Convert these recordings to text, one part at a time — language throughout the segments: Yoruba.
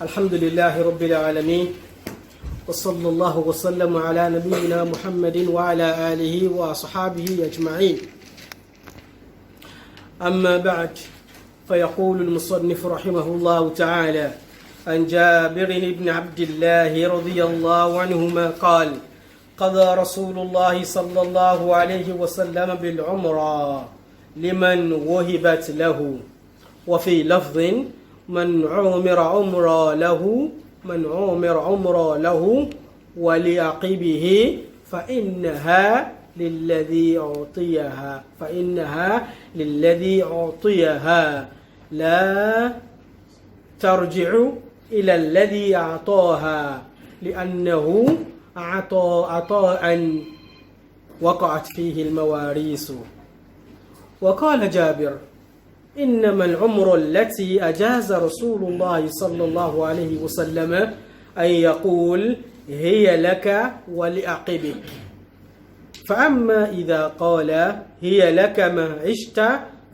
الحمد لله رب العالمين وصلى الله وسلم على نبينا محمد وعلى آله وأصحابه أجمعين. أما بعد، فيقول المصنف رحمه الله تعالى عن جابر بن عبد الله رضي الله عنهما قال: قضى رسول الله صلى الله عليه وسلم بالعمرة لمن وهبت له، وفي لفظ: من عمر عمر له ولعقبه فإنها للذي أعطيها لا ترجع إلى الذي أعطاها، لأنه عطاء وقعت فيه المواريث. وقال جابر: إنما العمر التي أجاز رسول الله صلى الله عليه وسلم أن يقول: هي لك ولعقبك. فأما إذا قال: هي لك ما عشت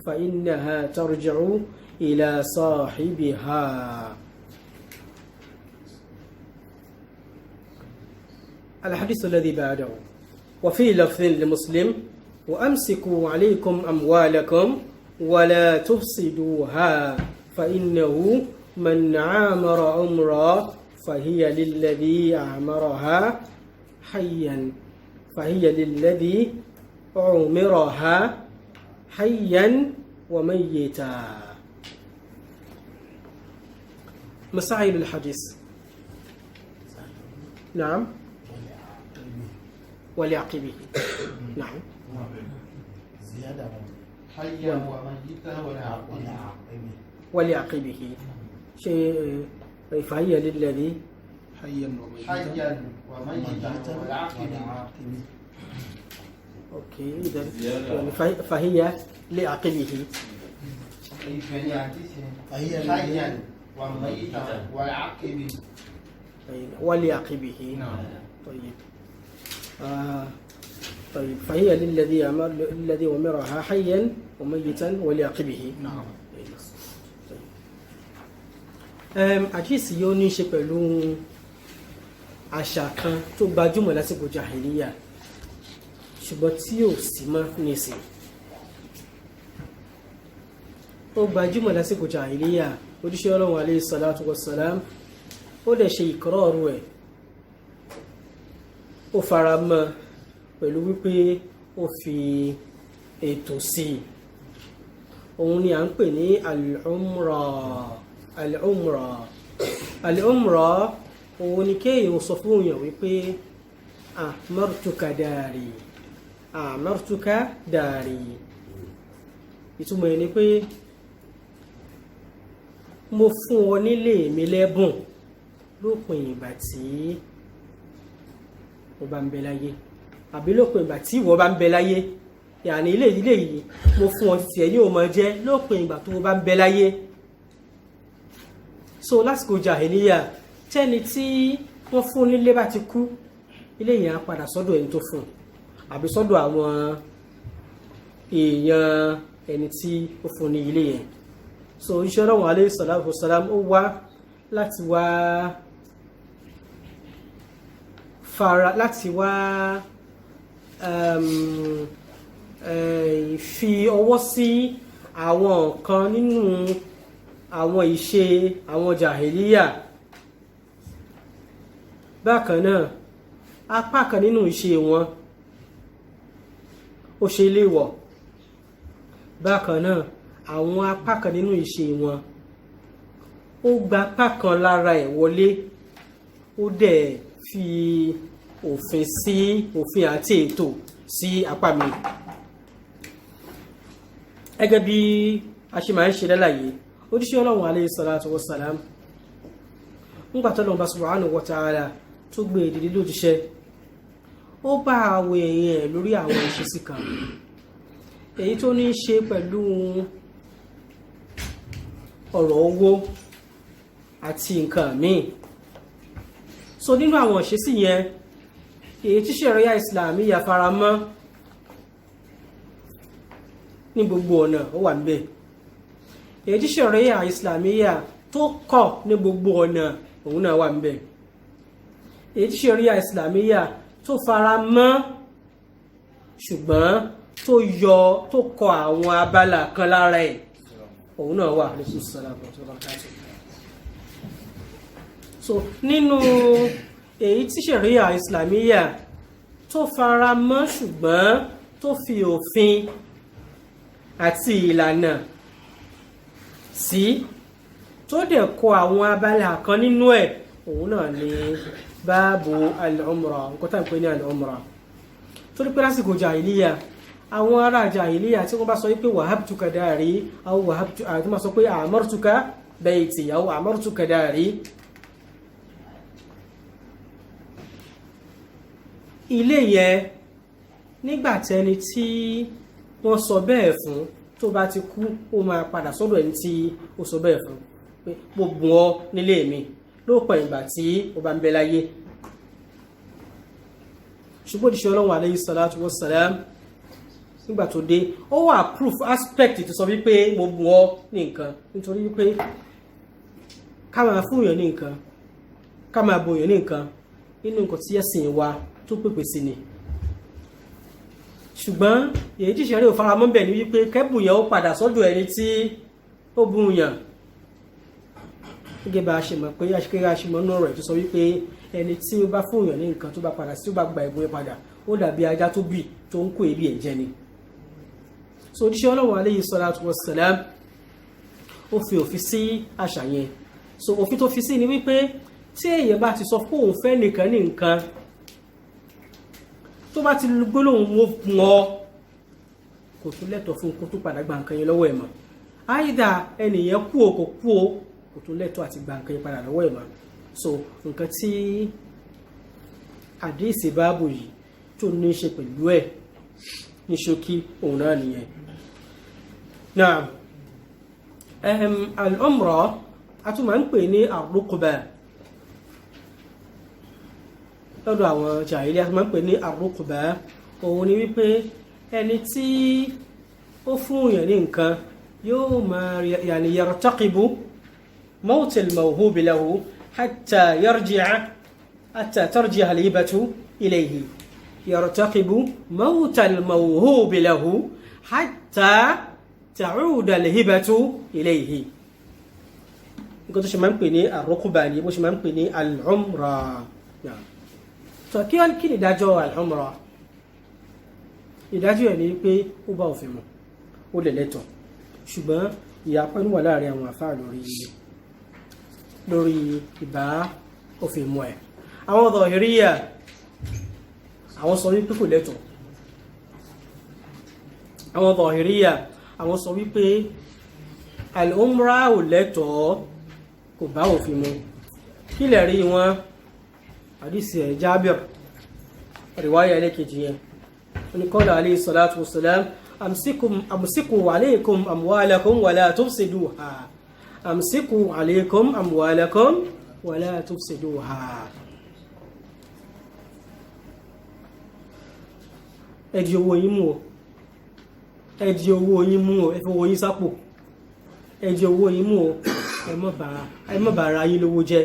فإنها ترجع إلى صاحبها. الحديث الذي بعده: وفي لفظ لمسلم: وأمسكوا عليكم أموالكم ولا تفسدوها، فإنه من عامر عمرا فهي للذي عمرها حيا وميتا. مسائل الحديث. نعم. ولعقبه. نعم. زيادة حيا وميتا ولعقبه شيء، فهي للذي حيا وميتا والعاقبه. اوكي، اذا فهي لعقبه. حيا وميتا والعاقبه ولعقبه. طيب. طيب، فهي للذي أمرها حيا وميتا ولعقبه. نعم. àdíìsì yóò ní ṣe pẹ̀lú àṣà kan tó gbajúmọ̀ lásìkò jahiliya ṣùgbọ́n tí ò sí mọ́ nísìn. Ó gbajúmọ̀ lásìkò jahiliya, òjíṣẹ́ Ọlọ́run alayhi salatu wassalam ó dẹ̀ ṣe ìkọ́rọ̀ọ̀rù ẹ̀, ó fara mọ́ pẹ̀lú wípé ó fi ètò sí i. Òun ni à ń pè ní al-umra. Òun ni kéèyàn sọ fún èèyàn wípé amartuka dari. Ìtumọ̀ ẹ̀ ni pé mo fún ọ nílé mi lẹ́bùn lópin ìgbà tí ó bá ń bẹ láyé, àbí lópin ìgbà tí ìwọ bá ń bẹ láyé. Yàní ilé yìí mo fún ọ tí ẹ yóò máa jẹ lópin ìgbà tó bá ń bẹ láyé. So lásìkò jahiliya, tẹ́ni tí wọ́n fún nílé bá ti kú, ilé yẹn á padà sọ́dọ̀ ẹni tó fún, àbí sọ́dọ̀ àwọn èèyàn ẹni tí ó fún ní ilé yẹn. So Òjíṣẹ́ Ọlọ́run alayhi salatu wassalam ó wá láti wá fi ọwọ́ sí àwọn nǹkan nínú àwọn ìṣe àwọn jahiliya. Bákan náà, apá kan nínú ìṣe wọn ó ṣe léèwọ̀. Bákan náà, àwọn apá kan nínú ìṣe wọn ó gba apá kan lára ẹ̀ wọlé, ó dẹ̀ fi òfin àti ètò sí apá mi. Gẹ́gẹ́ bí a ṣe máa ń ṣe lálàyé, òjíṣẹ́ Ọlọ́run alayhi salatu wassalam nígbà tí Ọlọ́run subhanahu wa ta'ala tó gbé ìdílé lójíṣẹ́, ó bá àwọn èèyàn lórí àwọn ìṣesí kan èyí tó ní ṣe pẹ̀lú ọ̀rọ̀ owó àti nǹkan míì. So nínú àwọn ìṣesí yẹn, èyí tí ṣẹ̀ríà Islamiyya faramọ́ ní gbogbo ọ̀nà ó wà níbẹ̀. èyí tí ṣẹ̀ríà Islamiyya tó kọ̀ ní gbogbo ọ̀nà òun náà wà níbẹ̀. èyí tí ṣẹ̀ríà ìsìlámíyà tó fara mọ́ ṣùgbọ́n tó kọ àwọn abala kan lára ẹ̀ òun náà wà ní sùsàlámù tó bá káàtó. so nínú èyí tí ṣẹ̀ríà ìsìlámíyà tó fara mọ́ ṣùgbọ́n tó fi òfin àti ìlànà sí tó dẹ̀ kọ àwọn abala kan nínú ẹ̀ òun náà ni báàbù al-umra nǹkan tá à ń pè ní al-umra. torí pé lásìkò jàhílíyà àwọn ará jàhílíyà tí wọ́n bá sọ pé wahabtuka dari àwọn wahabtu àti wọ́n sọ pé amartuka bayti àwọn amartuka dari ilé yẹn nígbàtẹ́ni tí wọ́n sọ bẹ́ẹ̀ fún tó bá ti kú ó máa padà sọ́dọ̀ ẹni tí ó sọ bẹ́ẹ̀ fún pé mo bùn ọ́ nílé mi lópin ìgbà tí ó bá ń bẹ láyé. ṣùgbọ́n òjíṣẹ́ Ọlọ́run alayhi salatu wassalam nígbà tó dé ó wà proof aspect tó sọ wípé mo bùn ọ́ ní nǹkan nítorí wípé ká máa fún èèyàn ní nǹkan ká máa bùn èèyàn ní nǹkan nínú nǹkan tí ẹ̀sìn wa tó pèpè sí ni. ṣùgbọ́n èyí tí ṣẹ̀rí ò fara mọ́ bẹ̀ ni wípé kẹ́bùn yẹn ó padà sọ́dọ̀ ẹni tí ó bùn yàn. gẹ́gẹ́ bá a ṣe mọ̀ pé aṣíkẹ́rẹ́ aṣímọ́ náà rẹ̀ tó sọ wípé ẹni tí ó bá fún yàn ní nǹkan tó bá padà tí ó bá gba ẹ̀bùn yẹn padà ó dàbí ajá tó bì tó ń kó ebi ẹ̀jẹ̀ ni. so òjíṣẹ́ Ọlọ́run alayhi salatu wassalam ó fi òfin sí àṣà yẹn. so òfin tó fi sí ni wípé tí èèyàn bá ti sọ pé òun fẹ́ nìkan ní nǹkan tó bá ti gbólóhùn ó fún ọ kò tún lẹ́tọ̀ọ́ fún kó tó padà gba nǹkan yẹn lọ́wọ́ ẹ̀ mọ́. àìdá ẹnìyẹn kú o kò kú o kò tún lẹ́tọ̀ọ́ àti gba nǹkan yẹn padà lọ́wọ́ ẹ̀ mọ́. so nǹkan tí àdéhìsí báàbù yìí tó ní í ṣe pẹ̀lú ẹ̀ ní ṣókí òun náà nìyẹn. náà al-umra a tún máa ń pè ní ar-ruqba lọ́dọ̀ àwọn jàhílíyà máa ń pè ní ar-ruqba. òun ni wípé ẹni tí ó fún èèyàn ní nǹkan yóò máa yàní yartaqibu mawt al-mawhub lahu hatta tarji'a al-hibatu ilayhi. yartaqibu mawt al-mawhub lahu hatta ta'uda al-hibatu ilayhi. nǹkan tó ṣe máa ń pè ní ar-ruqba ni bó ṣe máa ń pè ní al-umra. so kí ni ìdájọ́ al-umra? ìdájọ́ ẹ̀ ni pé ó bá òfin mu ó lè lẹ́tọ̀ọ́ ṣùgbọ́n ìyapa wà láàrin àwọn àfáà lórí ìbá òfin mu ẹ̀. àwọn Zahiriyya àwọn sọ wípé kò lẹ́tọ̀ọ́. àwọn Zahiriyya àwọn sọ wípé al-umra ò lẹ́tọ̀ọ́ kò bá òfin mu. kí lè rí wọn? hadisi ẹ̀ Jabir riwaya ẹlẹ́kejì yẹn qala alayhi salatu wassalam amsiku alaykum amwalakum wala tufsiduha amsiku alaykum amwalakum wala tufsiduha. ẹ di owó yín mú o ẹ di owó yín mú o ẹ fi owó yín sápò ẹ di owó yín mú o ẹ má bà ara yín lówó jẹ́.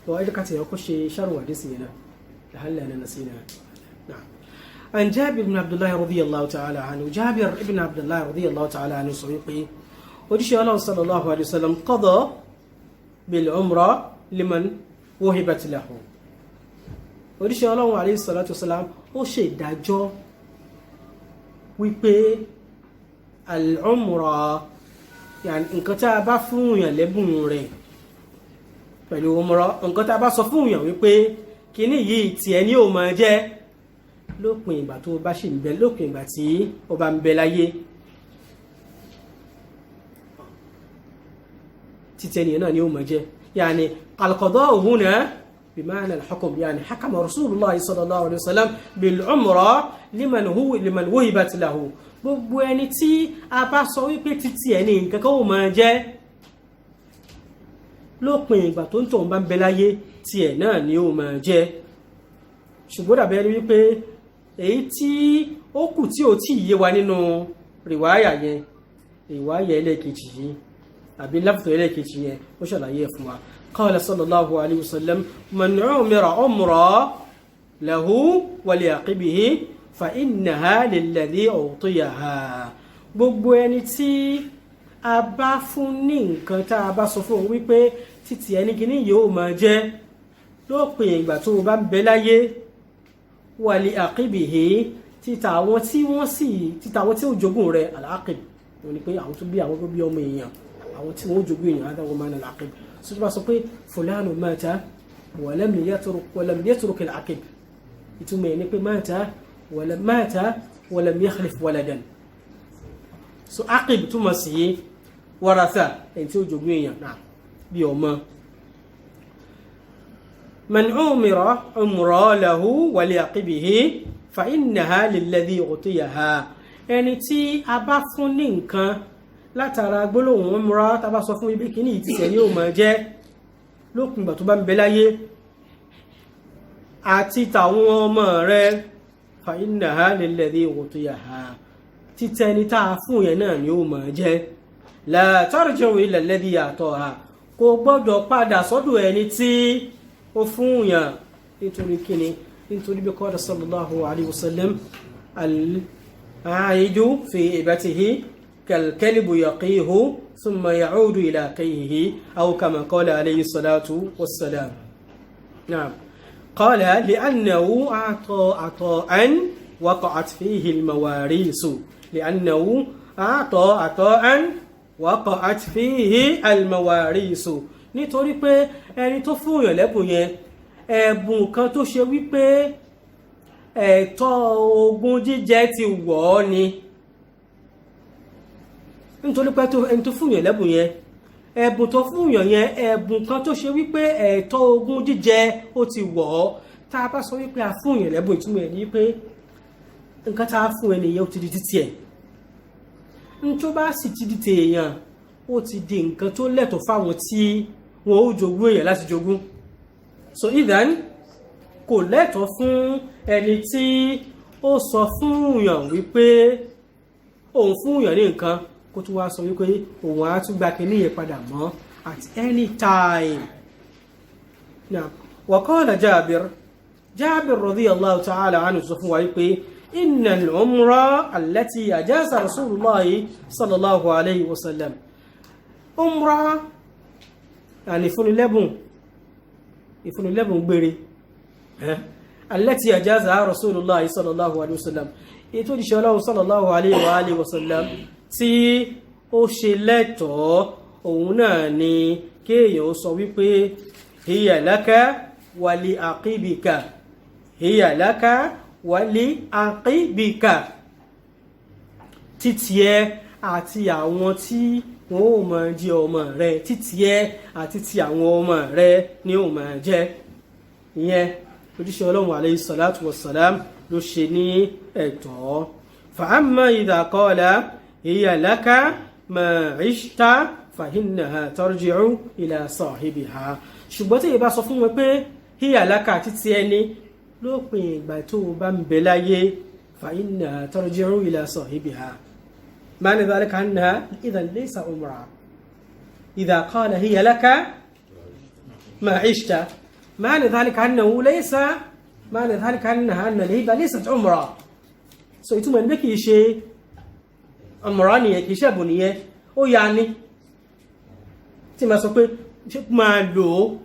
وأيضا كاتي يقول شيء شروا دسينا لهلا أنا نسينا. نعم. عن جابر بن عبد الله رضي الله تعالى عنه. جابر بن عبد الله رضي الله تعالى عنه صديقي ودشي الله صلى الله عليه وسلم قضى بالعمرة لمن وهبت له. ودشي الله عليه الصلاة والسلام ó ṣe ìdájọ́ wípé al-umra yani nǹkan tá a bá fún yàn lẹ́bùn rẹ̀ pẹ̀lú umra nǹkan tá a bá sọ fún yàn wípé kíní yìí tí ẹni ò máa jẹ́ lópin ìgbà tó bá ṣì ń bẹ lópin ìgbà tí ó bá ń bẹ láyé títí ẹni náà ni ó máa jẹ́ yani al-qada'u huna بمعنى الحكم يعني حكم رسول الله صلى الله عليه وسلم بالعمرة لمن وهبت له gbogbo ẹni tí a bá sọ wípé títí ẹni nǹkan kan ó máa jẹ́ lópin ìgbà tó ń tọ̀ ń bá ń bẹ láyé tí ẹ̀ náà ni ó máa jẹ́ ṣùgbọ́n dàbẹ́ ni wípé èyí tí ó kù tí ò tí yé wa nínú rìwáyà yẹn rìwáyà ẹlẹ́kejì yìí àbí láfùtò ẹlẹ́ẹ̀kejì yẹn ó ṣàlàyé ẹ̀ fún wa qala sallallahu alayhi wa sallam man umira umra lahu wa li aqibihi fa innaha lilladhi utiyaha gbogbo ẹni tí a bá fún ní nǹkan tá a bá sọ fún òun wípé títí ẹni kìíní yóò máa jẹ́ lópin ìgbà tó o bá ń bẹ láyé wa li aqibihi títa àwọn tí ó jogún rẹ̀ al-aqib wọ́n ní pé àwọn tó bí ọmọ èèyàn àwọn tí wọ́n jogún èèyàn adáwọ̀ máa ń al-aqib so tó bá sọ pé fulanu mata wa lam yatruk al-aqib ìtumọ̀ ẹ̀ ní pé mata wa lam yakhlif waladan so aqib túmọ̀ sí waratha ẹni tí ó jogún èèyàn náà bí ọmọ man umira lahu wa li aqibihi fa innaha lilladhi utiyaha ẹni tí a bá fún ní nǹkan látara gbólóhùn umra tá bá sọ fún ibi kíní ìtìsẹ̀ ní ó máa jẹ́ lókùn ìgbà tó bá ń bẹ láyé àti tàwọn ọmọ rẹ̀ fa innaha lilladhi utiyaha títẹni tá a fún yẹn náà ni ó máa jẹ́ la tarji'u ila alladhi a'taha kò gbọ́dọ̀ padà sọ́dọ̀ ẹni tí ó fún yàn nítorí kíni nítorí bí qala sallallahu alayhi wa sallam al-aidu fi ibatihi kal-kalbu yaqihu thumma ya'udu ila qayhihi aw kama qala alayhi salatu wassalam na'am qala li'annahu a'ta ata'an waqa'at fihi al-mawarisu li'annahu a'ta ata'an waqa'at fihi al-mawarisu nítorí pé ẹni tó fún yàn lẹ́bùn yẹn ẹ̀bùn kan tó ṣe wípé ẹ̀tọ́ ogún jíjẹ ti wọ̀ ọ́ ni nítorí pé ẹni tó fún yàn lẹ́bùn yẹn ẹ̀bùn tó fún yàn yẹn ẹ̀bùn kan tó ṣe wípé ẹ̀tọ́ ogún jíjẹ ó ti wọ̀ ọ́ tá a bá sọ wípé a fún yàn lẹ́bùn ìtumọ̀ ẹ̀ ní pé nǹkan tá a fún ẹni yẹn ó ti di títí ẹ̀ tó bá sì ti di tèèyàn ó ti di nǹkan tó lẹ́tọ̀ọ́ fáwọn tí wọn ó jogún èèyàn láti jogún so idan kò lẹ́tọ̀ọ́ fún ẹni tí ó sọ fún yàn wípé òun fún yàn ní nǹkan kó tún wá sọ wípé òun á tún gba kíní yẹn padà mọ́ at any time now wa qala Jabir radiyallahu ta'ala anhu sọ fún wa wípé inna al-umra allati ajaza rasulullahi sallallahu alayhi wa sallam umra yani ìfúnnilẹ́bùn gbére allati ajaza rasulullahi sallallahu alayhi wa sallam ètò ìṣẹ́ ọlọ́run sallallahu alayhi wa sallam tí ó ṣe lẹ́tọ̀ọ́ òun náà ni kéèyàn ó sọ wípé hiya laka wa li aqibika hiya laka wa li aqibika títí ẹ àti àwọn tí wọ́n ó máa jẹ́ ọmọ rẹ̀ títí ẹ àti ti àwọn ọmọ rẹ̀ ni ó máa jẹ́ ìyẹn òjíṣẹ́ ọlọ́run alayhi salatu wassalam ló ṣe ní ẹ̀tọ́ fa amma idha qala hiya laka ma 'ishta fa innaha tarji'u ila sahibiha ṣùgbọ́n tí ìbá sọ fún wọn pé hiya laka títí ẹni lópin ìgbà tó bá ń bẹ láyé fa innaha tarji'u ila sahibiha معنى ذلك أنها إذا ليس عمرة إذا قال هي لك ما عشت معنى ذلك أنه ليس معنى ذلك أنها أن الهبة ليست عمرة سويتم أن بكي شيء عمرانية كشابنية أو يعني تما سوكي ما لو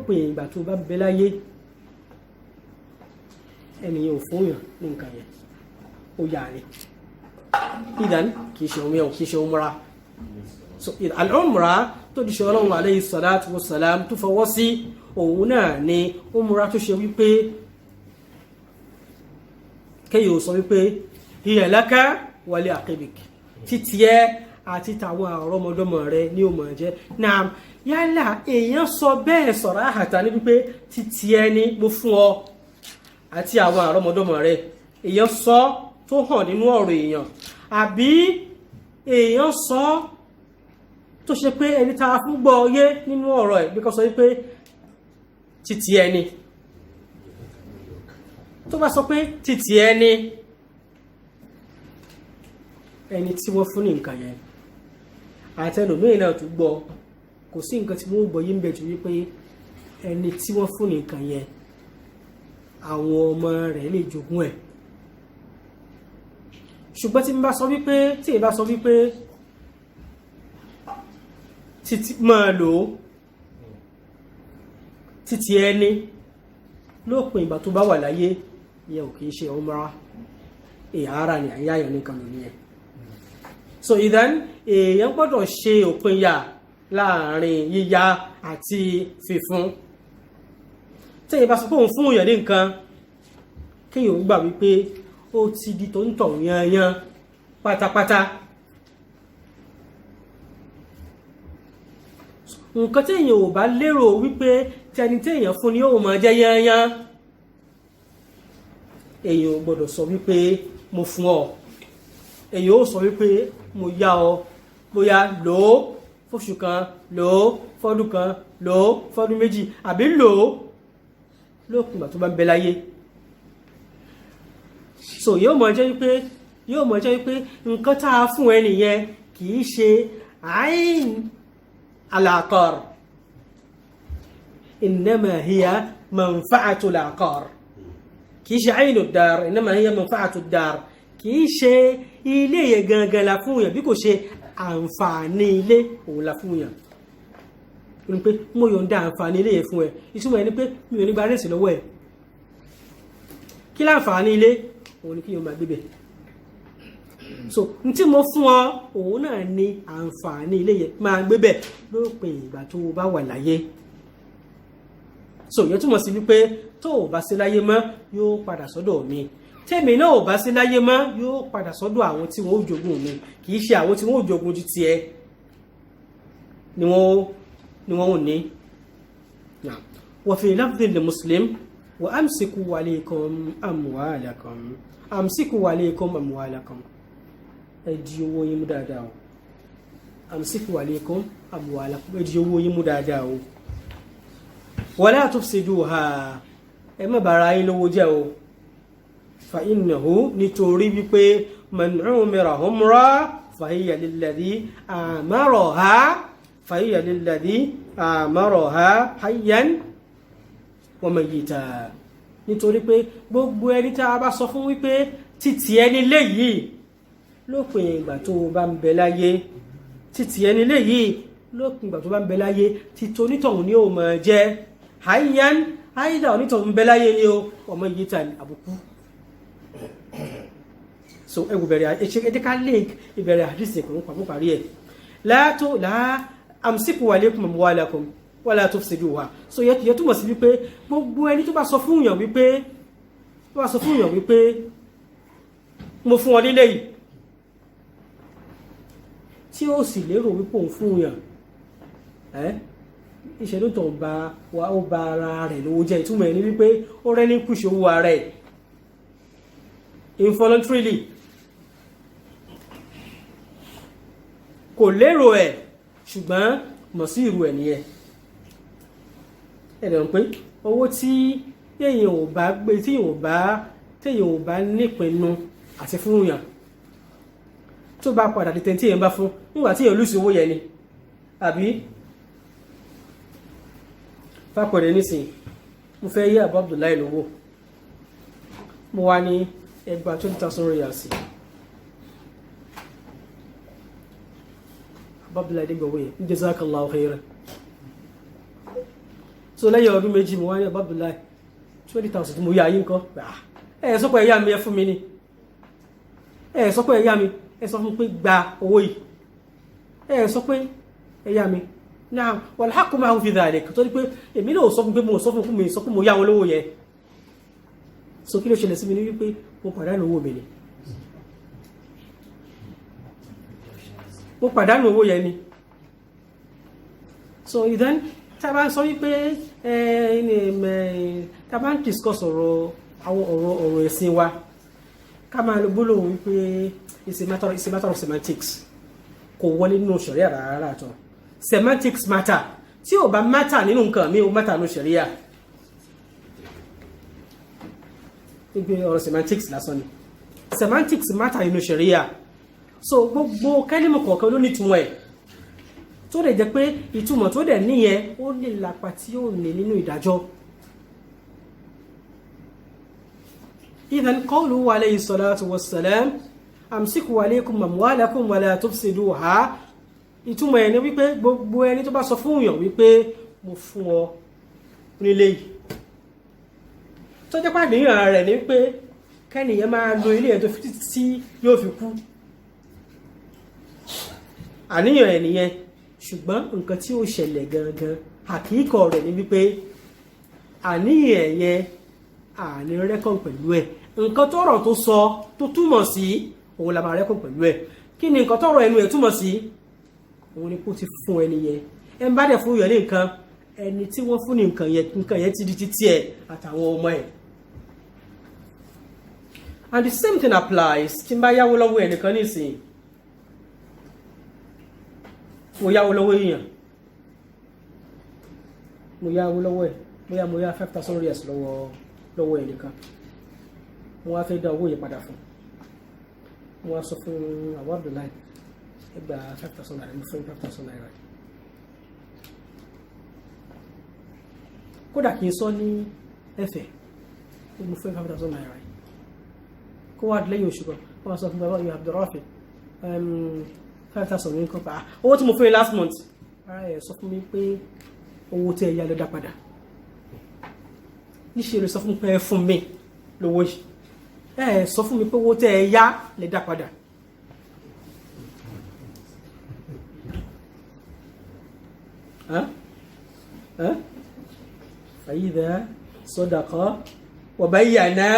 pin ìgbà tó bá bẹ láyé ẹniyàn ò fún yàn ní nǹkan yẹn ó yà ní idan kìí ṣe umra so al-umra tó di ṣe ọlọ́run alayhi salatu wassalam tó fọwọ́ sí òun náà ni umra tó ṣe wípé kéyò sọ wípé hiya laka wa li aqibik títí ẹ àti tàwọn àrọmọdọ́mọ rẹ ní ó máa jẹ́ náà yálà èèyàn sọ bẹ́ẹ̀ sọ̀rọ̀ àhàtà ní wípé títí ẹ ní mo fún ọ àti àwọn àrọmọdọ́mọ rẹ èèyàn sọ tó hàn nínú ọ̀rọ̀ èèyàn àbí èèyàn sọ tó ṣe pé ẹni tá a fún gbọ́ yé nínú ọ̀rọ̀ ẹ̀ bí kò sọ wípé títí ẹni tó bá sọ pé títí ẹni tí wọ́n fún ní nǹkan yẹn àtẹnumíì náà tún gbọ́ kò sí nǹkan tí wọ́n gbọ́ yí ń bẹ̀ jù wípé ẹni tí wọ́n fún nìkan yẹn àwọn ọmọ rẹ̀ lè jogún ẹ̀. ṣùgbọ́n tí n bá sọ wípé títí máa lò ó títí ẹni lópin ìgbà tó bá wà láyé ìyẹn ò kìí ṣe umrah ìhárà ni àyáyọ̀ nìkan lò nìyẹn. so ìdán èèyàn gbọ́dọ̀ ṣe òpinya láàrin yíyá àti fífún. tí èèyàn bá sọ pé òun fún èèyàn ní nǹkan kéèyàn gbà wípé ó ti di tó ń tọ̀ yanyan pátápátá. nǹkan tí èèyàn ò bá lérò wípé tẹni tí èèyàn fún ni ó máa jẹ́ yanyan èèyàn ò gbọ́dọ̀ sọ wípé mo fún ọ. èèyàn ó sọ wípé mo yá ọ bóyá lò ó fóṣù kan, lò ó fọ́dún kan, lò ó fọ́dún méjì, àbí lò ó lópin ìgbà tó bá ń bẹ láyé. so yóò mọ̀ jẹ́ wípé nǹkan tá a fún ẹni yẹn kì í ṣe ain al-aqar innama hiya manfa'atu al-aqar kì í ṣe ainu ad-dar innama hiya manfa'atu ad-dar kì í ṣe ilé yẹn gangan la fún yàn bí kò ṣe àǹfààní ilé òun la fún yàn. ní pé mo yọ̀ǹda àǹfààní ilé yẹn fún ẹ ìtumọ̀ ẹni pé mi ò ní gba rẹ́sì lọ́wọ́ ẹ. kí láǹfààní ilé òun ni kí yóò máa gbébẹ̀. so n tí mo fún ọ òun náà ni àǹfààní ilé yẹn máa gbébẹ̀ lópin ìgbà tó o bá wà láyé. so ìyẹn túmọ̀ sí wípé tó o bá sí láyé mọ́ yóò padà sọ́dọ̀ mi. tẹ́mi náà ò bá sí láyé mọ́ yóò padà sọ́dọ̀ àwọn tí wọ́n ó jogún mi kì í ṣe àwọn tí wọ́n ó jogún ju tiẹ̀ ni wọ́n ò ní. wa fi lafdhin li Muslim wa amsiku alaykum amwalakum amsiku alaykum amwalakum ẹ di owó yín mú dáadáa o amsiku alaykum amwalakum ẹ di owó yín mú dáadáa o wala tufsiduha ẹ má bàrá yín lówó jẹ́ o fa innahu nítorí wípé man umira umra fahiya lilladhi amaraha hayyan wa mayyita nítorí pé gbogbo ẹni tá a bá sọ fún wípé títí ẹni léyìí lópin ìgbà tó bá ń bẹ láyé títí ẹni léyìí lópin ìgbà tó bá ń bẹ láyé títí onítọ̀hún ni ó máa jẹ́ hayyan àìdá onítọ̀hún ń bẹ láyé ni ó wa mayyitan àbùkù. so ẹwù bẹ̀rẹ̀ ẹ̀dẹ́ká link ìbẹ̀rẹ̀ àdísì kan pàpọ̀ parí ẹ̀ la amsiku alaykum amwalakum wala tufsiduha. so yẹ túmọ̀ sí wípé gbogbo ẹni tó bá sọ fún èèyàn wípé mo fún ọ nílé yìí tí ó sì lérò wípé òun fún èèyàn ìṣẹ́lú tó ó ba ara rẹ̀ lówó jẹ́ ìtumọ̀ ẹni wípé ó rẹ́ ní kùsì owó ara ẹ̀ involuntarily kò lérò ẹ̀ ṣùgbọ́n mọ̀ sí ìrù ẹ̀ nìyẹn. ẹ̀rọ pé owó tí èèyàn ò bá gbé tí èèyàn ò bá nípinnu àti fún yàn tó bá padà di tẹ́ntí èèyàn bá fún nígbà tí èèyàn lùsì owó yẹn ni àbí fápẹ̀rẹ̀ nísìn mo fẹ́ yí Abu Abdullahi lówó mo wá ní ẹgbàá 20,000 riyals sí Abdullahi dìgbòwé jazakallahu khairan. so lẹ́yìn ọdún méjì mo wá ní Abdullahi 20,000 tí mo yá yí nǹkan ẹ̀ sọ pé ẹ̀yà mi ẹ fún mi ní ẹ̀ sọ pé ẹ̀yà mi ẹ sọ fún pé gba owó yìí ẹ̀ sọ pé ẹ̀yà mi náà wal haqqu ma'ahu fi dhalik tó ní pé èmi náà sọ fún pé mo sọ fún mo yá wọn lówó yẹn. so kí ló ṣẹlẹ̀ sí mi ní wípé mo pàdánù owó mi ni mo pàdánù owó yẹn ni. so ìdán tá a bá ń sọ wípé tá a bá ń discuss ọ̀rọ̀ ẹ̀sìn wa ká máa lo gbólóhùn wípé it's a matter of semantics kò wọlé nínú ṣẹ̀ríà rárá àtọ̀. semantics matter tí ò bá matter nínú nǹkan mi ò matter nínú ṣẹ̀ríà. níbi ọ̀rọ̀ semantics lásán ni semantics matter nínú ṣẹ̀ríà. so gbogbo kẹ́límù kọ̀ọ̀kan ló ní ìtumọ̀ ẹ̀ tó lè jẹ́ pé ìtumọ̀ tó dẹ̀ níyẹn ó lè lápa tí ó ní nínú ìdájọ́. idhan qawluhu alayhi salatu wassalam amsiku alaykum amwalakum wala tufsiduha, ìtumọ̀ ẹ̀ ní wípé gbogbo ẹni tó bá sọ fún èèyàn wípé mo fún ọ nílé yìí tó jẹ́ pàdéyàn rẹ̀ ní pé kẹ́nìyàn máa lo ilé ẹ̀ tó fi tí yóò fi kú, àníyàn ẹ̀ nìyẹn. ṣùgbọ́n nǹkan tí ó ṣẹlẹ̀ gangan àkíkọ̀ rẹ̀ ní wípé àníyàn yẹn àní rẹ́kọ̀n pẹ̀lú ẹ̀. nǹkan tọ́rọ̀ tó sọ tó túmọ̀ sí òun la máa rẹ́kọ̀n pẹ̀lú ẹ̀. kí ni nǹkan tọ́rọ̀ ẹnu ẹ̀ túmọ̀ sí? òun ni kó ti fún ẹni yẹn. ẹ ń bá dẹ̀ fún yẹn ní nǹkan, ẹni tí wọ́n fún ní nǹkan yẹn ti di títí ẹ̀ àtàwọn ọmọ ẹ̀. and the same thing applies tí n bá yáwó lọ́wọ́ ẹnìkan nísìnyí, mo yáwó lọ́wọ́ èèyàn, mo yáwó lọ́wọ́ ẹ̀, bóyá mo yá 5,000 riyals lọ́wọ́ ẹnìkan, mo wá fẹ́ dá owó yẹn padà fún, mo wá sọ fún àwọn Abdullahi ẹgbà 5,000 naira, mo fún 5,000 naira. kódà kí n sọ ní ẹ̀fẹ̀ mo fún 5,000 naira, kó wá lẹ́yìn oṣù kan wọ́n wá sọ fún bàbá yóò Abdurrafi 5,000 ní kọ́pàá owó tí mo fún last month, ara ẹ̀ sọ fún mi pé owó tí ẹ yá lọ dá padà. níṣẹ́ lè sọ fún mi pé ẹ fún mi lówó yìí, ẹ sọ fún mi pé owó tí ẹ yá lè dá padà. فإذا صدقا وبينا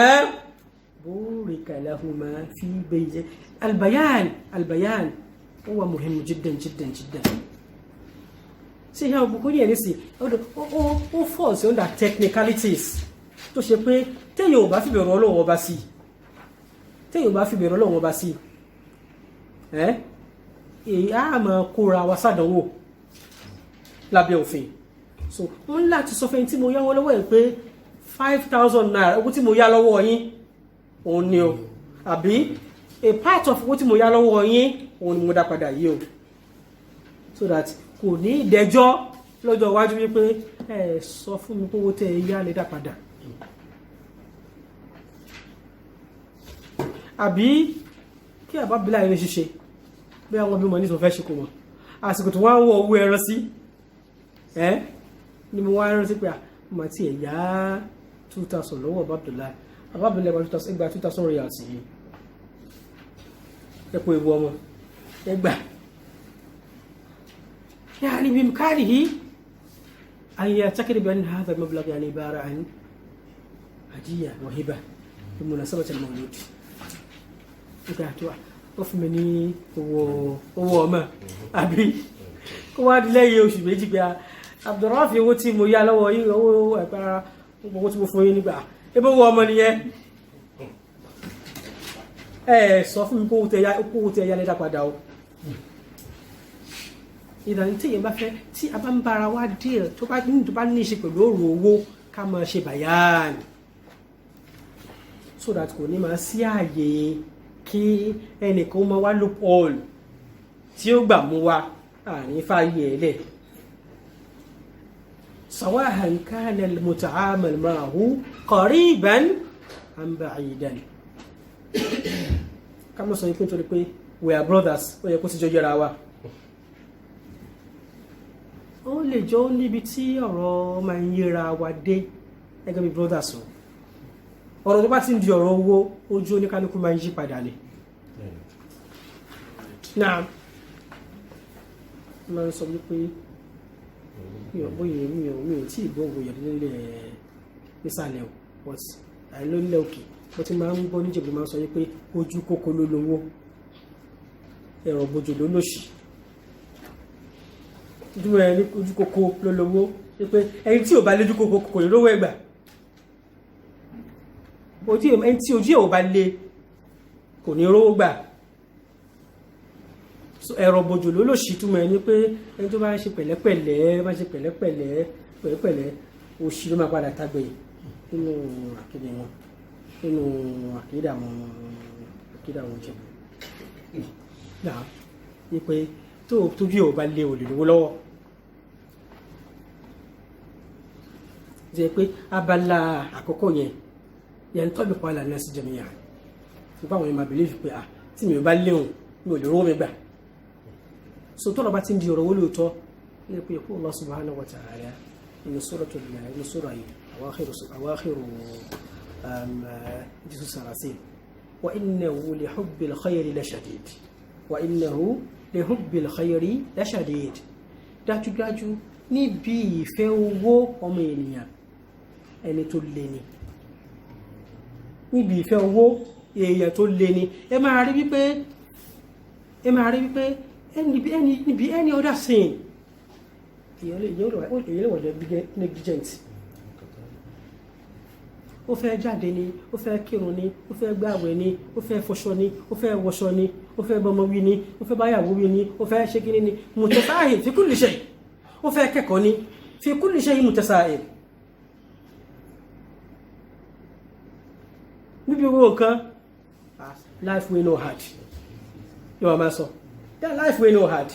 بورك لهما في بيت. البيان هو مهم جدا جدا جدا. See how Bukuri and see ó falls under technicalities tó ṣe pé téèyàn ò bá fi bẹ̀rù Ọlọ́run ọba sí, téèyàn ò bá fi bẹ̀rù Ọlọ́run ọba sí, èyí á máa kóra wa sádánwò lábẹ́ òfin. so wọ́n láti sọ fẹ́ tí mo yá wọn lọ́wọ́ ẹ̀ pé 5,000 naira owó tí mo yá lọ́wọ́ yín òun ni o, àbí a part of owó tí mo yá lọ́wọ́ yín òun ni mo dá padà yìí o, so that kò ní ìdẹ́jọ́ lọ́jọ́ iwájú wípé ẹ sọ fún mi pé owó tẹ́ ẹ yá lè dá padà. àbí kí àbábílà ilé ṣiṣẹ́ bí àwọn bí mo ní tó fẹ́ ṣe kò mọ̀ àsìkò tó wọ́n ń wọ owó ẹran sí ni mo wá rántí pé àmà tí ẹ̀ yá 2,000 lọ́wọ́ àbábílà ẹgbà 2,000 riyals yìí ẹ̀pọ̀ ìbú ọmọ ẹgbà يعني بإمكانه أن يعتقد بأن هذا المبلغ يعني عبارة عن هدية وهبة بمناسبة المولود. أفهمني هو ما أبي كواد لا يوشي بيجي بيا عبد الرافي وتي مويا لو هو أبا وتي مفويني بقى إبى هو منيه sọ fún mi kó tẹ ya lẹ́dà padà o. ìdàní tí èèyàn bá fẹ́ tí a bá ń bára wá díẹ̀ tó bá ní í ṣe pẹ̀lú ọ̀rọ̀ owó ká máa ṣe bàyáàni so that kò ní máa sí ààyè kí ẹnìkan máa wá loophole tí ó gbà mú wa àní fààyè ẹ̀ lẹ̀. سواء كان المتعامل معه قريبا أم بعيدا. كما sọ pé nítorí pé we are brothers ó yẹ kó sì jọ yẹra wa. ó lè jọ níbi tí ọ̀rọ̀ máa ń yẹra wa dé gẹ́gẹ́ bí brothers o. ọ̀rọ̀ tó bá ti ń di ọ̀rọ̀ owó ojú oníkálukú máa ń yí padà ni. náà máa ń sọ wípé mi ò tí ì gbọ́ òwò yẹn nílẹ̀ nísàlẹ̀ o but àìlólẹ̀ òkè mo ti máa ń gbọ́ níjẹ̀bù máa ń sọ wípé ojú kókó ló lówó ẹ̀rọ bójú ló lòṣì dúró ẹni ojú kókó ló lówó wípé ẹni tí ò bá lójú kókó kò ní lówó ẹgbà ẹni tí ojú ẹ̀ ò bá lé kò ní rówó gbà ẹ̀rọ bójú ló lòṣì túmọ̀ ẹni pé ẹni tó bá ń ṣe pẹ̀lẹ́pẹ̀lẹ́ òṣì ló máa padà tágbẹ̀yìn nínú àkéde wọn nínú àkéde àwọn jẹ̀bù náà wípé tó tójú ò bá lé ò lè lówó lọ́wọ́. jẹ́ pé abala àkọ́kọ́ yẹn tọ́bi pa àlànà sí jẹ̀míyà nípa àwọn èèyàn believe pé tí mi ò bá léhùn mi ò lè rówó mi gbà. so tọ́lọ̀ bá ti ń di ọ̀rọ̀ owó lóòótọ́ ní pé kó Allah subhanahu wa ta'ala inú sura yìí awakhiru jésù sàrásì wa innahu li hubbil khayri la shadid wa innahu li hubbil khayri la shadid. dájúdájú níbi ìfẹ́ owó ọmọ ènìyàn ẹni tó lé ní níbi ìfẹ́ owó èèyàn tó lé ní ẹ máa rí wípé níbi any other thing èèyàn lè wọ̀ negligent. ó fẹ́ jáde ni, ó fẹ́ kírun ni, ó fẹ́ gbààwẹ̀ ni, ó fẹ́ fọṣọ ni, ó fẹ́ wọṣọ ni, ó fẹ́ bọ́mọ wí ni, ó fẹ́ báyàwó wí ni, ó fẹ́ ṣe kíní ni, mutasahil fi kulli shay. ó fẹ́ kẹ́kọ̀ọ́ ni, fi kulli shay mutasahil. níbi owó nǹkan life wey no hard yóò wá máa sọ life wey no hard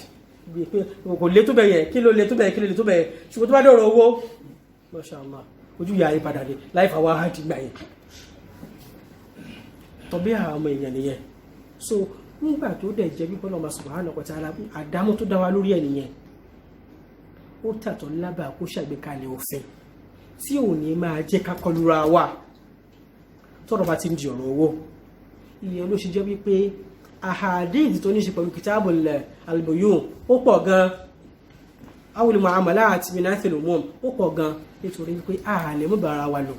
bí pé kò lè tó bẹ̀yẹ kí ló lè tó bẹ̀yẹ kí ló lè tó bẹ̀yẹ ṣùgbọ́n tó bá dọ̀rọ̀ owó mashallah ojú yà ayé padà dé life àwa hard gbà yẹn tọ́bí àwọn ọmọ èèyàn nìyẹn. so nígbà tó dẹ̀ jẹ́ bí Ọlọ́hun subhanahu wa ta'ala àdámọ́ tó dá wa lórí ẹ̀ nìyẹn ó tàtọ̀ lábàá kó ṣàgbékalẹ̀ òfin tí ò ní máa jẹ́ ká kọlura wa tọ́rọ̀ bá ti ń di ọ̀rọ̀ owó. ìyẹn ló ṣe jẹ́ wípé ahadith tó ní ṣe pẹ̀lú kitabul al-buyun ó pọ̀ gan awul muamalat min athil umum ó pọ̀ gan nítorí wípé lè mú bára wa lò.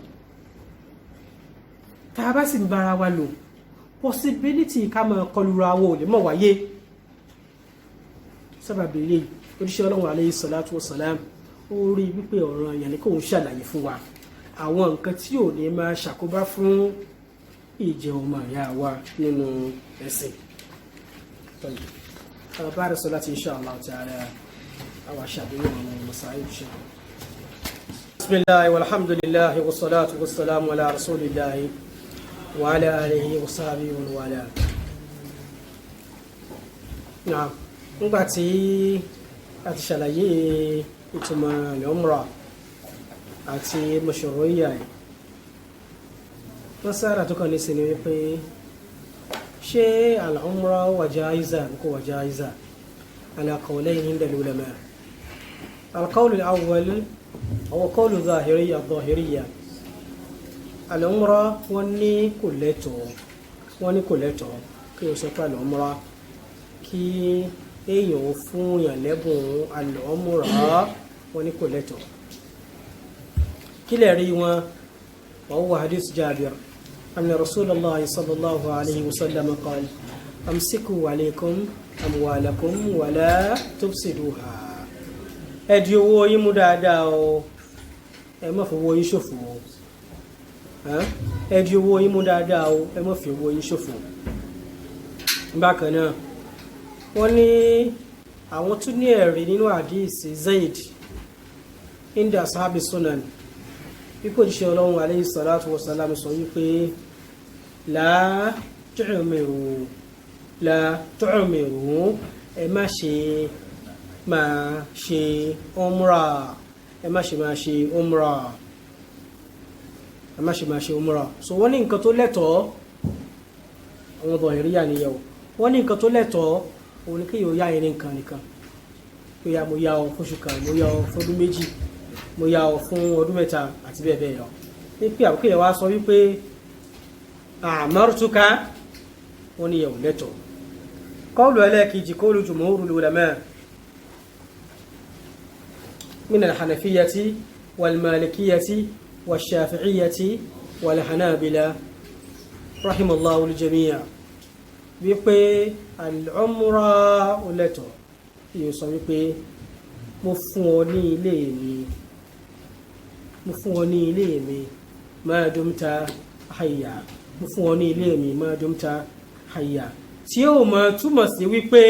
tá a bá sì ń bára wa lò possibility ká máa kọlura wo lè mọ̀ wáyé. sábàbí eléyìí oníṣẹ́ Ọlọ́run alayhi salatu wassalam ó rí wípé ọ̀rọ̀ yẹn ni kò ń ṣàlàyé fún wa àwọn nǹkan tí ò ní máa ṣàkóbá fún ìjẹ ọmọ ìyá wa nínú ẹ̀sìn. بعد الصلاة إن شاء الله تعالى أو شابين ومصايب شيء. بسم الله والحمد لله والصلاة والسلام على رسول الله وعلى آله وصحبه ومن والاه. نعم nígbà tí a ti ṣàlàyé ìtumọ̀ umrah àti mashru'iyya wọ́n sára tó kàn ní sí ni wípé ṣé al-umrah wa jaiza kò wa jaiza ala qawlayn inda al-ulama. al-qawl al-awwal huwa qawl adh-dhahiriyya al-umrah wọ́n ní kò lẹ́tọ̀ọ́ kí o sọ pé al-umrah kí èèyàn fún yàn lẹ́bùn al-umrah wọ́n ní kò lẹ́tọ̀ọ́. kí lè rí wọn wọ́n wà hadith Jabir أن رسول الله صلى الله عليه وسلم قال أمسكوا عليكم أموالكم ولا تفسدوها. ẹ di owó yín mú dáadáa o ẹ má fi owó yín ṣòfò o ẹ di owó yín mú dáadáa o ẹ má fi owó yín ṣòfò. bákan náà wọ́n ní àwọn tún ní ẹ̀rí nínú hadith Zayd inda ashabi sunan ipò ìṣẹ́ Ọlọ́run alayhi salatu wasalam sọ wípé la tu'miru ẹ má ṣe máa ṣe umrah so wọ́n ní nǹkan tó lẹ́tọ̀ọ́ àwọn Zahiriyya nìyẹn wọ́n ní nǹkan tó lẹ́tọ̀ọ́ òun ni kí yóò yá ẹni nǹkan nìkan pé mo yá ọ fóṣù kan mo yá ọ fọdún méjì mo yá ọ fún ọdún mẹ́ta àti bẹ́ẹ̀ bẹ́ẹ̀ lọ. ní pé àbúkẹ́ yẹn wá sọ wípé amartuka wọ́n ní yẹ̀wò lẹ́tọ̀ọ́. qawlu ẹlẹ́ẹ̀kejì qawlu jumhurul ulama min al-hanafiyyati wal-malikiyyati wash-shafi'iyyati wal-hanabila rahimallahu al-jami'a wípé al-umrah lẹ́tọ̀ọ́ yóò sọ wípé mo fún ọ ní ilé mi ma dumta hayya mo fún ọ ní ilé mi ma dumta hayya tí ó máa túmọ̀ sí wípé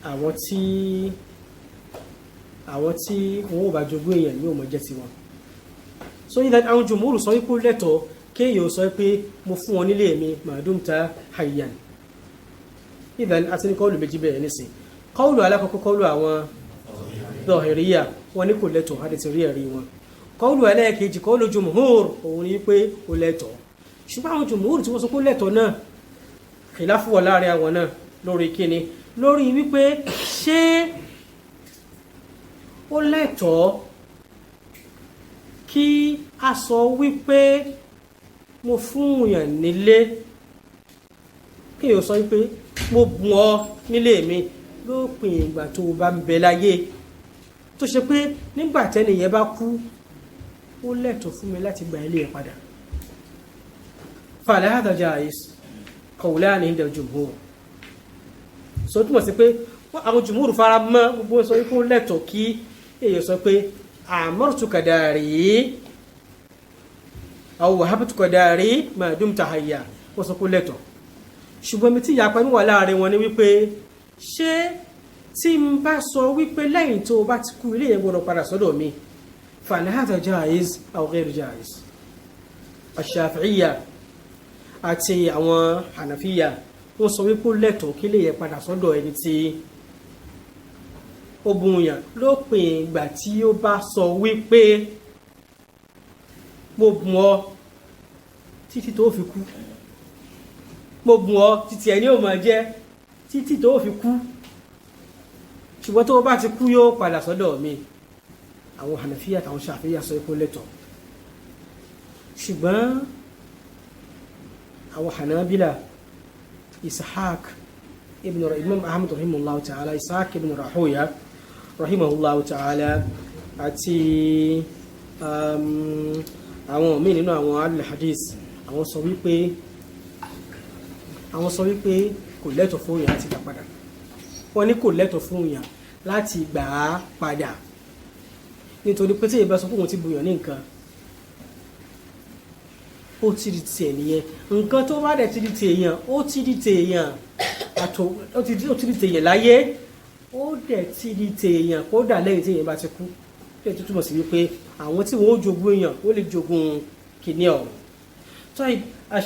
àwọn tí wọ́n bá jogún èèyàn yóò máa jẹ́ tiwọn. so yín dáadáa àwọn jùmúrù sọ wípé lẹ́tọ̀ọ́ kéèyàn sọ pé mo fún ọ nílé mi ma dumta hayyan ìdán àti ní kọ́ọ̀lù méjì bẹ̀rẹ̀ nísìn kọ́ọ̀lù alákọ̀ọ́kọ́ kọ́ọ̀lù àwọn Zahiriyya wọn ní kò lẹ́tọ̀ àti ti rí ẹ̀rí wọn kọ́ọ̀lù ẹlẹ́ẹ̀kejì kọ́ọ̀lù jumhur òun ní pé kò lẹ́tọ̀ ṣùgbọ́n àwọn jumhur tí wọ́n sọ kó lẹ́tọ̀ náà khilafu wà láàrin àwọn náà lórí kíni lórí wípé ṣé ó lẹ́tọ̀ kí a sọ wípé mo fún èèyàn nílé kí o sọ wípé mo bùn ọ nílé mi lópin ìgbà tó o bá ń bẹ láyé tó ṣe pé nígbà tẹ́nìyẹn bá kú ó lẹ́tọ̀ọ́ fún mi láti gba ilé ẹ̀ padà fala hadha jaiz qawlani inda al-jumhur so túmọ̀ sí pé àwọn jumhur fara mọ́ gbogbo sọ wípé ó lẹ́tọ̀ọ́ kí èèyàn sọ pé amartuka dari aw wahabtuka dari ma dumta hayya ó sọ pé lẹ́tọ̀ọ́ ṣùgbọ́n mi tí ìyapa ní wà láàrin wọn ni wípé ṣé tí n bá sọ wípé lẹ́yìn tó bá ti kú ilé yẹn gbọ́dọ̀ padà sọ́dọ̀ mi fala hadha jaiz aw ghayr jaiz ash-Shafi'iyya àti àwọn Hanafiyya wọ́n sọ wípé lẹ́tọ̀ọ́ kí ilé yẹn padà sọ́dọ̀ ẹni tí ó bùn yàn lópin ìgbà tí ó bá sọ wípé mo bùn ọ títí tó fi kú mo bùn ọ títí ẹni ò máa jẹ́ títí tó fi kú ṣùgbọ́n tó bá ti kú yóò padà sọ́dọ̀ mi àwọn Hanafiyya àtàwọn Shafi'iyya sọ pé lẹ́tọ̀ọ́ ṣùgbọ́n àwọn Hanabila Ishaq ibn Imam Ahmad rahimahullahu ta'ala Ishaq ibn Rahuya rahimahullahu ta'ala àti àwọn míì nínú àwọn al-hadith àwọn sọ wípé kò lẹ́tọ̀ fún èèyàn láti gbà padà wọ́n ní kò lẹ́tọ̀ fún èèyàn láti gbà á padà nítorí pé tí ìbá sọ fún òun ti bùyàn ní nǹkan ó ti di tiẹ̀ nìyẹn nǹkan tó bá dẹ̀ ti di tèèyàn ó ti di tèèyàn láyé ó dẹ̀ ti di tèèyàn kódà lẹ́yìn tí èèyàn bá ti kú lè tó túmọ̀ sí wípé àwọn tí wọ́n ó jogún èèyàn ó lè jogún kìíní ọ̀hún tó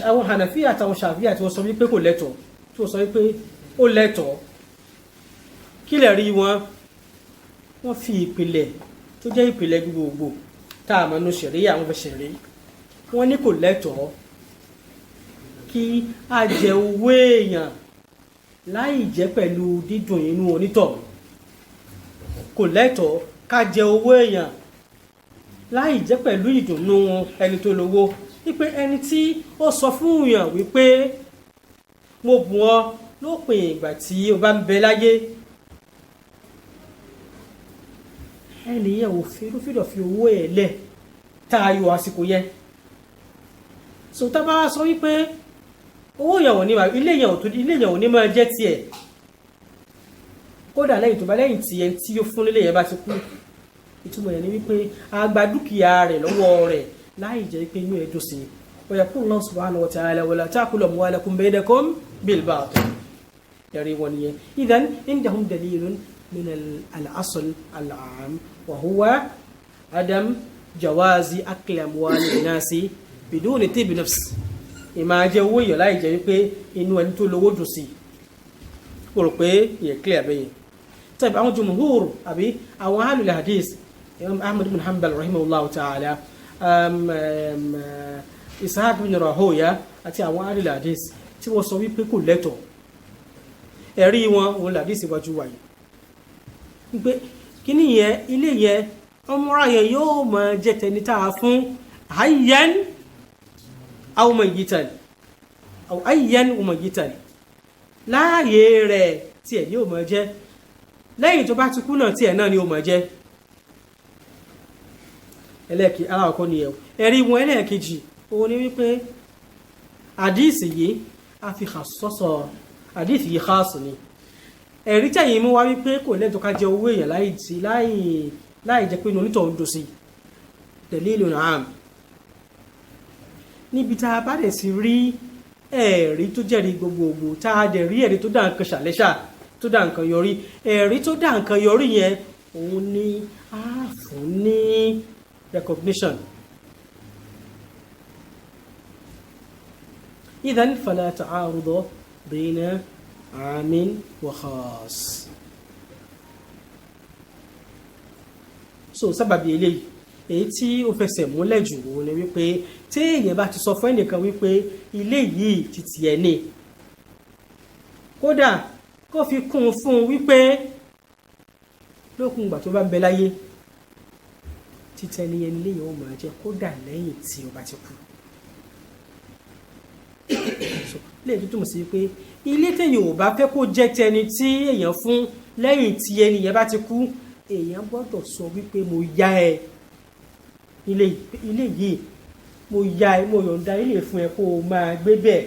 àwọn Hanafi àtàwọn Shafi'i tí wọ́n sọ wípé kò lẹ́tọ̀ọ́ tí wọ́n sọ wípé ó lẹ́tọ̀ọ́ kí lè rí wọ́n fi ìpìlẹ̀ tó jẹ́ ìpìlẹ̀ gbogbogbò tá a mọ̀ nínú ṣẹ̀ríà àwọn fẹ́ ṣẹ̀rí wọ́n ní kò lẹ́tọ̀ọ́ kí a jẹ owó èèyàn láì jẹ́ pẹ̀lú dídùn inú onítọ̀hún kò lẹ́tọ̀ọ́ ká jẹ owó èèyàn láì jẹ́ pẹ̀lú ìdùnnú ẹni tó lówó wípé ẹni tí ó sọ fún èèyàn wípé mo bùn ọ lópin ìgbà tí o bá ń bẹ láyé ẹni yẹn ò fídọ̀ fi owó ẹ̀ lẹ̀ tá a yọ àsìkò yẹn so tá bá sọ wípé owó yẹn ò ní máa ilé yẹn ò ní máa jẹ́ tiẹ̀ kódà lẹ́yìn tó bá lẹ́yìn tí ẹni tí ó fún nílé yẹn bá ti kú ìtumọ̀ yẹn ni wípé a gba dúkìá rẹ̀ lọ́wọ́ rẹ̀ láì jẹ́ pé inú ẹ̀ dùn sí wa yaqulu Allah subhanahu wa ta'ala wala ta'kulu amwalakum baynakum bil batil ẹ̀rí wọn nìyẹn idhan indahum dalilun min al-asl al-'am wa huwa adam jawazi akli amwali an-nasi biduni tibi nafs ìmá jẹ owó èèyàn láì jẹ́ wípé inú ẹni tó lówó dùn sí mo rò pé yẹ clear bẹ́yẹn tẹ́bí àwọn jumhur àbí àwọn ahlul hadith Imam Ahmad ibn Hanbal rahimahullahu ta'ala Ishaq ibn Rahuya àti àwọn ahlul hadith tí wọ́n sọ wípé kò lẹ́tọ̀ ẹ̀rí wọn òun hadith wájú wáyé wípé kí ni yẹn ilé yẹn umra yẹn yóò máa jẹ́ tẹni tá a fún hayyan aw mayitan aw ayyan wa mayitan láàyè rẹ̀ tí ẹ̀ yóò máa jẹ́ lẹ́yìn tó bá ti kú náà tí ẹ̀ náà ni ó máa jẹ́ ẹlẹ́ẹ̀kì aláwọ̀kọ́ ni ẹ̀rí wọn ẹlẹ́ẹ̀kejì òun ni wípé àdíìsì yìí a fi sọ́sọ̀ àdíìsì yìí khas ni ẹ̀rí tẹ̀yìn mú wá wípé kò lẹ́tọ̀ọ́ ká jẹ owó èèyàn láì jẹ́ pé inú onítọ̀ ń dùn sí dalilun am níbi tá a bá dẹ̀ sí rí ẹ̀rí tó jẹ́rìí gbogbogbò tá a dẹ̀ rí ẹ̀rí tó dá nǹkan ṣàlẹ́ṣà tó dá nǹkan yọrí ẹ̀rí tó dá nǹkan yọrí yẹn òun ni a fún ní recognition idhan fala ta'arudu bayna amin wa khas. So sábàbí eléyìí èyí tí ó fẹsẹ̀ múlẹ̀ jù òun ni wípé tí èèyàn bá ti sọ fún ẹnìkan wípé ilé yìí ti tiẹ̀ ni, kódà kó fi kún un fún un wípé lókun ìgbà tó bá ń bẹ láyé títẹ ní ẹni léyìn ó máa jẹ kódà lẹ́yìn tí ó bá ti kú. lè tó túmọ̀ sí pé ilé téèyàn ò bá fẹ́ kó jẹ́ tẹni tí èèyàn fún lẹ́yìn tí ẹnìyẹn bá ti kú, èèyàn gbọ́dọ̀ sọ wípé mo yá ẹ ilé yìí, mo yá ẹ, mo yọ̀ǹda ilé fún ẹ kó o máa gbé bẹ́ẹ̀,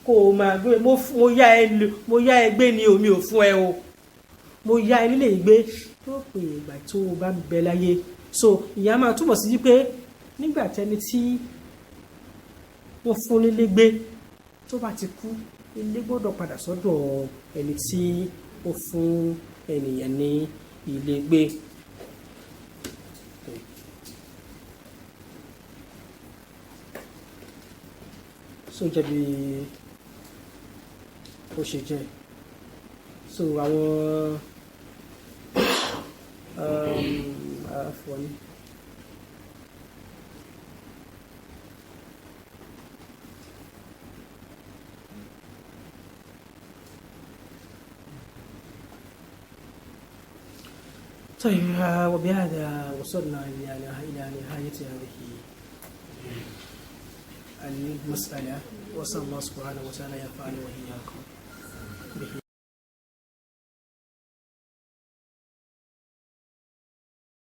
kó o máa gbé, mo yá ẹ gbé ni omi ò fún ẹ o, mo yá ẹ nílé ìgbé tó pé ìgbà tó o bá ń bẹ láyé. So ìyá máa túbọ̀ sí wípé nígbà tẹni tí wọ́n fún nílé gbé tó bá ti kú, ilé gbọ́dọ̀ padà sọ́dọ̀ ẹni tí ó fún ènìyàn ní ilé gbé. So jẹ́ bí ó ṣe jẹ́. So àwọn àfọ̀ní. طيب وبهذا وصلنا إلى نهاية هذه المسألة، وصلى الله سبحانه وتعالى يفعل وإياكم به.